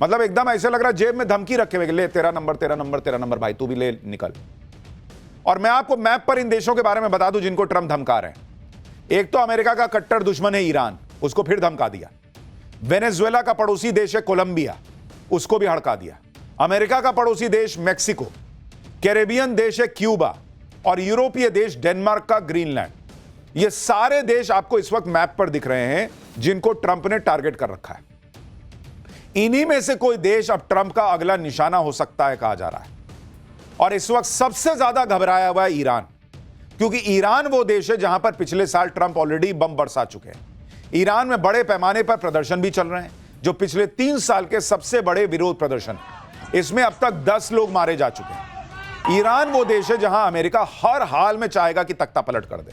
मतलब एकदम ऐसे लग रहा है जेब में धमकी रखे हुए, ले तेरा नंबर तेरा नंबर तेरा नंबर भाई, तू भी ले निकल। और मैं आपको मैप पर इन देशों के बारे में बता दूं जिनको ट्रंप धमका रहे हैं। एक तो अमेरिका का कट्टर दुश्मन है ईरान, उसको फिर धमका दिया। वेनेजुएला का पड़ोसी देश है कोलंबिया, उसको भी हड़का दिया। अमेरिका का पड़ोसी देश मेक्सिको, कैरेबियन देश है क्यूबा, और यूरोपीय देश डेनमार्क का ग्रीनलैंड। ये सारे देश आपको इस वक्त मैप पर दिख रहे हैं जिनको ट्रंप ने टारगेट कर रखा है। इन्हीं में से कोई देश अब ट्रंप का अगला निशाना हो सकता है कहा जा रहा है। और इस वक्त सबसे ज्यादा घबराया हुआ है ईरान, क्योंकि ईरान वो देश है जहां पर पिछले साल ट्रंप ऑलरेडी बम बरसा चुके हैं। ईरान में बड़े पैमाने पर प्रदर्शन भी चल रहे हैं, जो पिछले 3 साल के सबसे बड़े विरोध प्रदर्शन है। इसमें अब तक 10 लोग मारे जा चुके हैं। ईरान वो देश है जहां अमेरिका हर हाल में चाहेगा कि तख्ता पलट कर दे।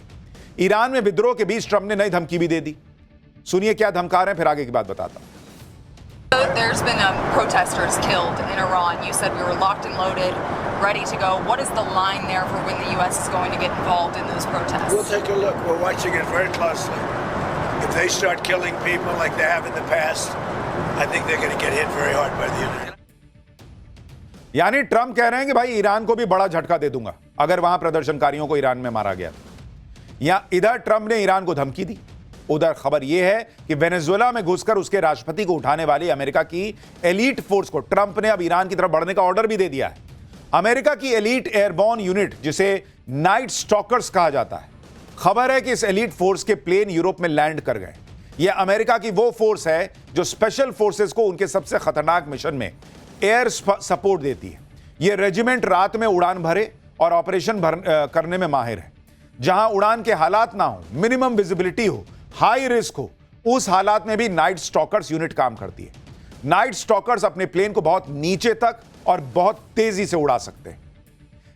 ईरान में विद्रोह के बीच ट्रंप ने नई धमकी भी दे दी। सुनिए क्या धमका रहे हैं, फिर आगे की बात बताता हूं। There's been protesters killed in Iran. You said we were locked and loaded, ready to go. What is the line there for when the U.S. is going to get involved in those protests? We'll take a look. We're watching it very closely. If they start killing people like they have in the past, I think they're going to get hit very hard by the United States. यानी Trump कह रहे हैं कि भाई Iran को भी बड़ा झटका दे दूंगा अगर वहां प्रदर्शनकारियों को ईरान में मारा गया। या इधर ट्रंप ने ईरान को धमकी दी, उधर खबर यह है कि वेनेजुएला में घुसकर उसके राष्ट्रपति को उठाने वाली अमेरिका की एलीट फोर्स को ट्रंप ने अब ईरान की तरफ बढ़ने का ऑर्डर भी दे दिया है। अमेरिका की एलीट एयरबॉर्न यूनिट, जिसे नाइट स्टॉकर्स कहा जाता है, खबर है कि इस एलीट फोर्स के प्लेन यूरोप में लैंड कर गए। यह अमेरिका की वो फोर्स है जो स्पेशल फोर्सेस को उनके सबसे खतरनाक मिशन में एयर सपोर्ट देती है। यह रेजिमेंट रात में उड़ान भरे और ऑपरेशन करने में माहिर है। जहां उड़ान के हालात ना हो, मिनिमम विजिबिलिटी हो, हाई रिस्क हो, उस हालात में भी नाइट स्टॉकर्स यूनिट काम करती है। नाइट स्टॉकर्स अपने प्लेन को बहुत नीचे तक और बहुत तेजी से उड़ा सकते हैं।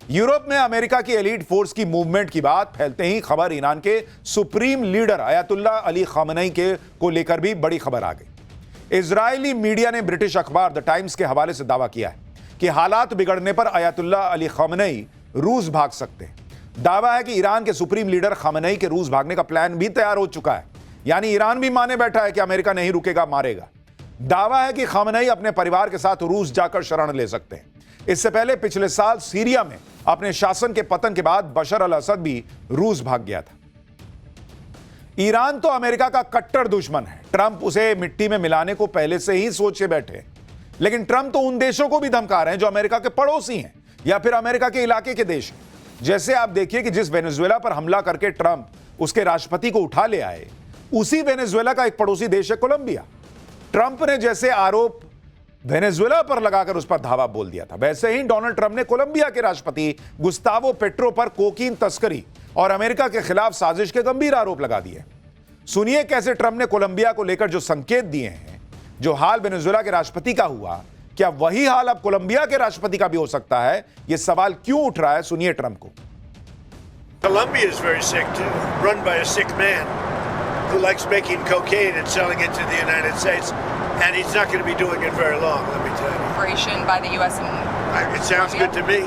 यूरोप में अमेरिका की एलीट फोर्स की मूवमेंट की बात फैलते ही खबर ईरान के सुप्रीम लीडर अयातुल्ला अली खामनई के को लेकर भी बड़ी खबर आ गई। इजरायली मीडिया ने ब्रिटिश अखबार द टाइम्स के हवाले से दावा किया है कि हालात बिगड़ने पर अयातुल्ला अली खामनई रूस भाग सकते हैं। दावा है कि ईरान के सुप्रीम लीडर खामनई के रूस भागने का प्लान भी तैयार हो चुका है। यानी ईरान भी माने बैठा है कि अमेरिका नहीं रुकेगा, मारेगा। दावा है कि खामनई अपने परिवार के साथ रूस जाकर शरण ले सकते हैं। इससे पहले पिछले साल सीरिया में अपने शासन के पतन के बाद बशर अल असद भी रूस भाग गया था। ईरान तो अमेरिका का कट्टर दुश्मन है। ट्रंप उसे मिट्टी में मिलाने को पहले से ही सोचे बैठे। लेकिन ट्रंप तो उन देशों को भी धमका रहे हैं जो अमेरिका के पड़ोसी हैं या फिर अमेरिका के इलाके के देश हैं। जैसे आप देखिए कि जिस वेनेजुएला पर हमला करके ट्रंप उसके राष्ट्रपति को उठा ले आए, उसी वेनेजुएला का एक पड़ोसी देश है कोलंबिया। ट्रंप ने जैसे आरोप वेनेजुएला पर लगाकर उस पर धावा बोल दिया था, वैसे ही डोनाल्ड ट्रंप ने कोलंबिया के राष्ट्रपति गुस्तावो पेट्रो पर कोकीन तस्करी और अमेरिका के खिलाफ साजिश के गंभीर आरोप लगा दिए। सुनिए कैसे ट्रंप ने कोलंबिया को लेकर जो संकेत दिए हैं। जो हाल वेनेजुएला के राष्ट्रपति का हुआ, क्या वही हाल अब कोलंबिया के राष्ट्रपति का भी हो सकता है? यह सवाल क्यों उठ रहा है, सुनिए ट्रंप को। Colombia is very sick too, run by a sick man who likes making cocaine and selling it to the United States, and he's not going to be doing it very long, let me tell you. Operation by the U.S. and It sounds good to me.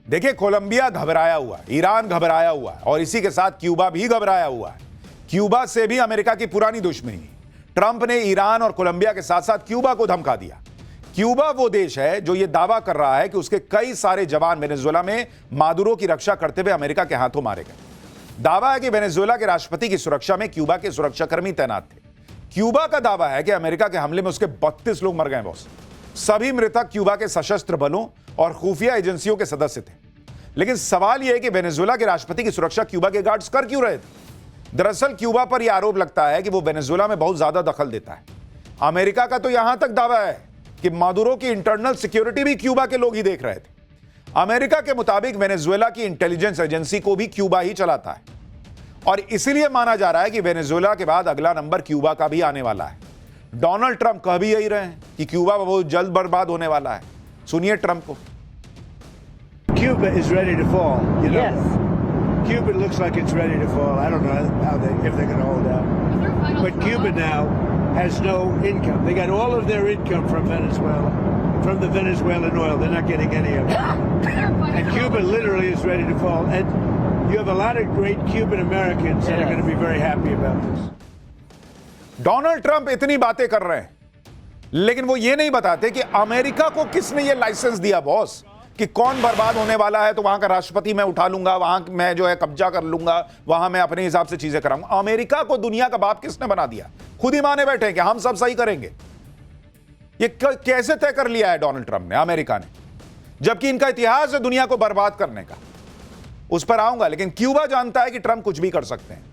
देखिए, Colombia घबराया हुआ है, Iran घबराया हुआ है, और इसी के साथ क्यूबा भी घबराया हुआ है। क्यूबा से भी अमेरिका की पुरानी दुश्मनी। ट्रंप ने ईरान और कोलंबिया के साथ साथ क्यूबा को धमका दिया। क्यूबा वो देश है जो ये दावा कर रहा है कि उसके कई सारे जवान वेनेजुएला में मादुरो की रक्षा करते हुए अमेरिका के हाथों मारे गए। दावा है कि वेनेजुएला के राष्ट्रपति की सुरक्षा में क्यूबा के सुरक्षाकर्मी तैनात थे। क्यूबा का दावा है कि अमेरिका के हमले में उसके 32 लोग मर गए। बॉस, सभी मृतक क्यूबा के सशस्त्र बलों और खुफिया एजेंसियों के सदस्य थे। लेकिन सवाल यह है कि वेनेजुएला के राष्ट्रपति की सुरक्षा क्यूबा के गार्ड्स कर क्यों रहे थे? दरअसल क्यूबा पर यह आरोप लगता है कि वो वेनेजुएला में बहुत ज्यादा दखल देता है। अमेरिका का तो यहां तक दावा है कि मादुरो की इंटरनल सिक्योरिटी भी क्यूबा के लोग ही देख रहे थे। अमेरिका के मुताबिक वेनेजुएला की इंटेलिजेंस एजेंसी को भी क्यूबा ही चलाता है, और इसीलिए माना जा रहा है कि वेनेजुएला के बाद अगला नंबर क्यूबा का भी आने वाला है। डोनाल्ड ट्रंप कह भी यही रहे हैं कि क्यूबा बहुत जल्द बर्बाद होने वाला है। सुनिए ट्रंप को। Cuba is ready to fall, you know. Yes. Cuba looks like it's ready to fall. I don't know if they're going to hold out. But Cuba now has no income. They got all of their income from Venezuela, from the Venezuelan oil. They're not getting any of it. And Cuba literally is ready to fall. And you have a lot of great Cuban Americans that are going to be very happy about this. Donald Trump इतनी बातें कर रहे हैं, लेकिन वो ये नहीं बताते कि अमेरिका को किसने ये लाइसेंस दिया बॉस, कि कौन बर्बाद होने वाला है तो वहां का राष्ट्रपति मैं उठा लूंगा, वहां मैं जो है कब्जा कर लूंगा, वहां मैं अपने हिसाब से चीजें कराऊंगा। अमेरिका को दुनिया का बाप किसने बना दिया? खुद ही माने बैठे हैं कि हम सब सही करेंगे। ये कैसे तय कर लिया है डोनाल्ड ट्रंप ने, अमेरिका ने, जबकि इनका इतिहास है दुनिया को बर्बाद करने का। उस पर आऊंगा, लेकिन क्यूबा जानता है कि ट्रंप कुछ भी कर सकते हैं,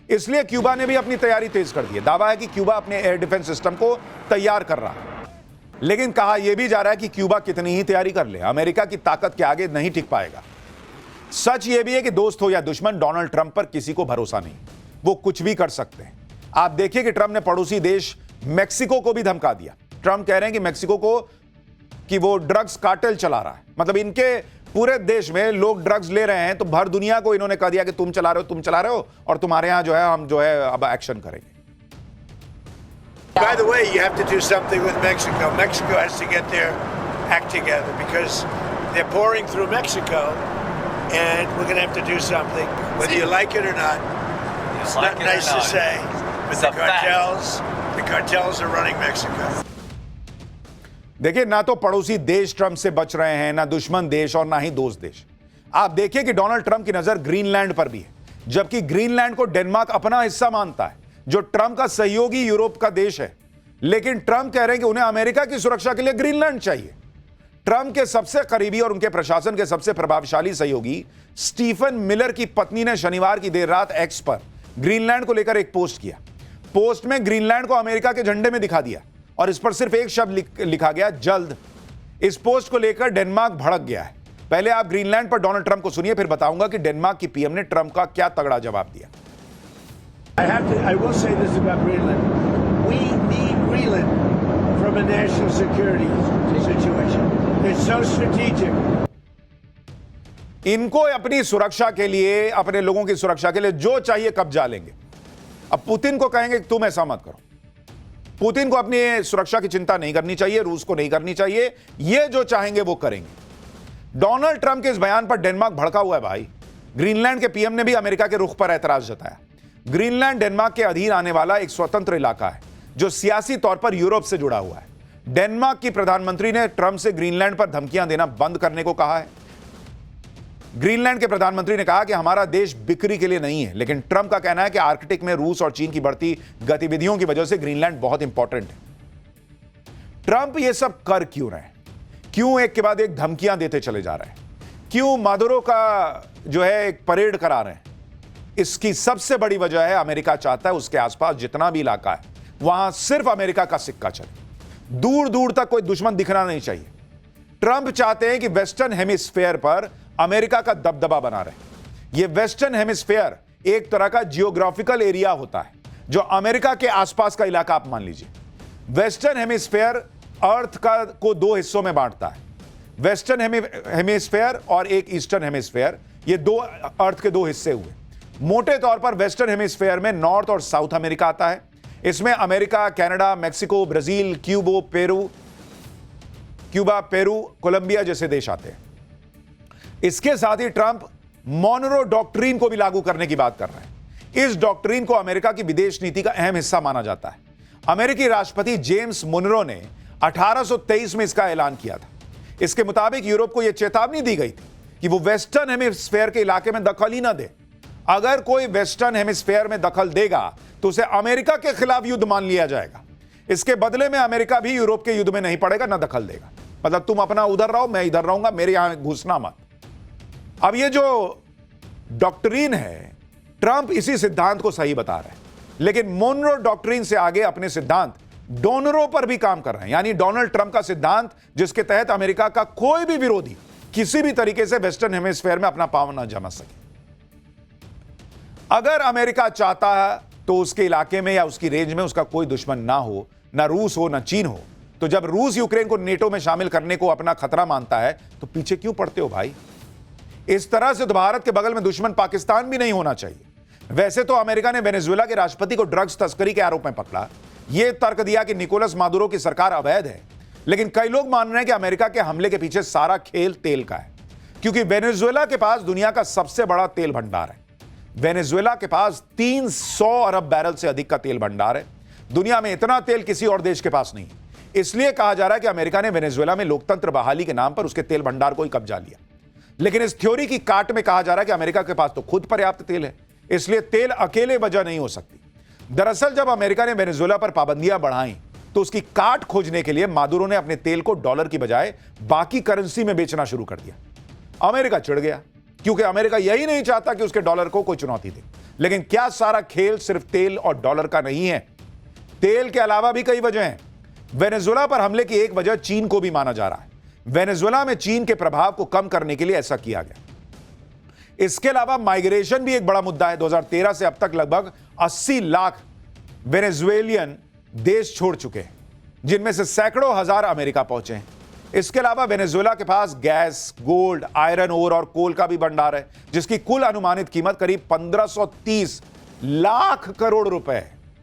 इसलिए क्यूबा ने भी अपनी तैयारी तेज कर दी है। दावा है कि क्यूबा अपने एयर डिफेंस सिस्टम को तैयार कर रहा है, लेकिन कहा यह भी जा रहा है कि क्यूबा कितनी ही तैयारी कर ले, अमेरिका की ताकत के आगे नहीं टिक पाएगा। सच यह भी है कि दोस्त हो या दुश्मन, डोनाल्ड ट्रंप पर किसी को भरोसा नहीं, वो कुछ भी कर सकते हैं। आप देखिए कि ट्रंप ने पड़ोसी देश मेक्सिको को भी धमका दिया। ट्रंप कह रहे हैं कि मेक्सिको को कि वो ड्रग्स कार्टेल चला रहा है, मतलब इनके पूरे देश में लोग ड्रग्स ले रहे हैं, तो भर दुनिया को इन्होंने कह दिया कि तुम चला रहे हो और तुम्हारे यहां जो है हम जो है अब एक्शन करेंगे। By the way, you have to do something with Mexico. Mexico has to get their act together because they're pouring through Mexico, and we're going to have to do something, whether you like it or not. It's not nice to say, but the cartels are running Mexico. देखिए, ना तो पड़ोसी देश Trump से बच रहे हैं, ना दुश्मन देश और ना ही दोस्त देश। आप देखिए कि डोनाल्ड ट्रंप की नजर ग्रीनलैंड पर भी है, जबकि ग्रीनलैंड को डेनमार्क अपना हिस्सा मानता है, जो ट्रंप का सहयोगी यूरोप का देश है। लेकिन ट्रंप कह रहे हैं कि उन्हें अमेरिका की सुरक्षा के लिए ग्रीनलैंड चाहिए। ट्रंप के सबसे करीबी और उनके प्रशासन के सबसे प्रभावशाली सहयोगी स्टीफन मिलर की पत्नी ने शनिवार की देर रात एक्स पर ग्रीनलैंड को लेकर एक पोस्ट किया। पोस्ट में ग्रीनलैंड को अमेरिका के झंडे में दिखा दिया और इस पर सिर्फ एक शब्द लिखा गया, जल्द। इस पोस्ट को लेकर डेनमार्क भड़क गया है। पहले आप ग्रीनलैंड पर डोनाल्ड ट्रंप को सुनिए, फिर बताऊंगा कि डेनमार्क की पीएम ने ट्रंप का क्या तगड़ा जवाब दिया। I will say this about Greenland. We need Greenland from a national security situation. It's so strategic. इनको अपनी सुरक्षा के लिए, अपने लोगों की सुरक्षा के लिए जो चाहिए कब्जा लेंगे। अब पुतिन को कहेंगे कि तुम ऐसा मत करो। पुतिन को अपनी सुरक्षा की चिंता नहीं करनी चाहिए, रूस को नहीं करनी चाहिए, ये जो चाहेंगे वो करेंगे। डोनाल्ड ट्रंप के इस बयान पर डेनमार्क भड़का हुआ है भाई। ग्रीनलैंड के पीएम ने भी अमेरिका के रुख पर एतराज जताया। ग्रीनलैंड डेनमार्क के अधीन आने वाला एक स्वतंत्र इलाका है जो सियासी तौर पर यूरोप से जुड़ा हुआ है। डेनमार्क की प्रधानमंत्री ने ट्रंप से ग्रीनलैंड पर धमकियां देना बंद करने को कहा है। ग्रीनलैंड के प्रधानमंत्री ने कहा कि हमारा देश बिक्री के लिए नहीं है, लेकिन ट्रंप का कहना है कि आर्कटिक में रूस और चीन की बढ़ती गतिविधियों की वजह से ग्रीनलैंड बहुत इंपॉर्टेंट है। ट्रंप ये सब कर क्यों रहे हैं? क्यों एक के बाद एक धमकियां देते चले जा रहे हैं? क्यों मादुरो का जो है एक परेड करा रहे हैं? इसकी सबसे बड़ी वजह है अमेरिका चाहता है उसके आसपास जितना भी इलाका है वहां सिर्फ अमेरिका का सिक्का चले, दूर दूर तक कोई दुश्मन दिखना नहीं चाहिए। ट्रंप चाहते हैं कि वेस्टर्न हेमिस्फेयर पर अमेरिका का दबदबा बना रहे। यह वेस्टर्न हेमिस्फेयर एक तरह का जियोग्राफिकल एरिया होता है जो अमेरिका के आसपास का इलाका आप मान लीजिए। वेस्टर्न हेमिस्फेयर अर्थ को दो हिस्सों में बांटता है, वेस्टर्न हेमिस्फेयर और एक ईस्टर्न हेमिस्फेयर। ये दो अर्थ के दो हिस्से हुए। मोटे तौर पर वेस्टर्न हेमिस्फेयर में नॉर्थ और साउथ अमेरिका आता है। इसमें America, Canada, Mexico, Brazil, Cuba, Peru, Colombia जैसे देश आते हैं। इसके साथ ही ट्रंप मोनरो डॉक्ट्रिन को भी लागू करने की बात कर रहे हैं। इस डॉक्ट्रिन को अमेरिका की विदेश नीति का अहम हिस्सा माना जाता है। अमेरिकी राष्ट्रपति जेम्स मोनरो ने 1823 में इसका ऐलान किया था। इसके मुताबिक यूरोप को यह चेतावनी दी गई थी कि वो वेस्टर्न हेमिस्फेयर के इलाके में दखल ही ना दे। अगर कोई वेस्टर्न हेमिस्फेयर में दखल देगा तो उसे अमेरिका के खिलाफ युद्ध मान लिया जाएगा। इसके बदले में अमेरिका भी यूरोप के युद्ध में नहीं पड़ेगा, ना दखल देगा। मतलब तुम अपना उधर रहो, मैं इधर रहूंगा, मेरे यहां घुसना मत। अब ये जो डॉक्ट्रिन है, ट्रंप इसी सिद्धांत को सही बता रहे हैं, लेकिन मोनरो डॉक्ट्रिन से आगे अपने सिद्धांत डोनरो पर भी काम कर रहे हैं। यानी डोनाल्ड ट्रंप का सिद्धांत जिसके तहत अमेरिका का कोई भी विरोधी किसी भी तरीके से वेस्टर्न हेमिस्फेयर में अपना पांव न जमा सके। अगर अमेरिका चाहता है तो उसके इलाके में या उसकी रेंज में उसका कोई दुश्मन ना हो, ना रूस हो, ना चीन हो। तो जब रूस यूक्रेन को नेटो में शामिल करने को अपना खतरा मानता है तो पीछे क्यों पड़ते हो भाई? इस तरह से तो भारत के बगल में दुश्मन पाकिस्तान भी नहीं होना चाहिए। वैसे तो अमेरिका ने वेनेजुएला के राष्ट्रपति को ड्रग्स तस्करी के आरोप में पकड़ा, यह तर्क दिया कि निकोलस मादुरो की सरकार अवैध है। लेकिन कई लोग मान रहे हैं कि अमेरिका के हमले के पीछे सारा खेल तेल का है, क्योंकि वेनेजुएला के पास दुनिया का सबसे बड़ा तेल भंडार है। वेनेजुएला के पास 300 अरब बैरल से अधिक का तेल भंडार है। दुनिया में इतना तेल किसी और देश के पास नहीं है। इसलिए कहा जा रहा है कि अमेरिका ने वेनेजुएला में लोकतंत्र बहाली के नाम पर उसके तेल भंडार को ही कब्जा लिया। लेकिन इस थ्योरी की काट में कहा जा रहा है कि अमेरिका के पास तो खुद पर्याप्त तेल है, इसलिए तेल अकेले वजह नहीं हो सकती। दरअसल जब अमेरिका ने वेनेजुएला पर पाबंदियां बढ़ाई तो उसकी काट खोजने के लिए मादुरो ने अपने तेल को डॉलर की बजाय बाकी करेंसी में बेचना शुरू कर दिया। अमेरिका चिढ़ गया, क्योंकि अमेरिका यही नहीं चाहता कि उसके डॉलर को कोई चुनौती दे। लेकिन क्या सारा खेल सिर्फ तेल और डॉलर का नहीं है? तेल के अलावा भी कई वजह हैं। वेनेजुएला पर हमले की एक वजह चीन को भी माना जा रहा है। वेनेजुएला में चीन के प्रभाव को कम करने के लिए ऐसा किया गया। इसके अलावा माइग्रेशन भी एक बड़ा मुद्दा है। 2013 से अब तक लगभग 80 लाख वेनेजुएलियन देश छोड़ चुके हैं, जिनमें से सैकड़ों हजार अमेरिका पहुंचे हैं। इसके अलावा वेनेजुएला के पास गैस, गोल्ड, आयरन ओर और कोल का भी भंडार है, जिसकी कुल अनुमानित कीमत करीब 1530 लाख करोड़ रुपए है।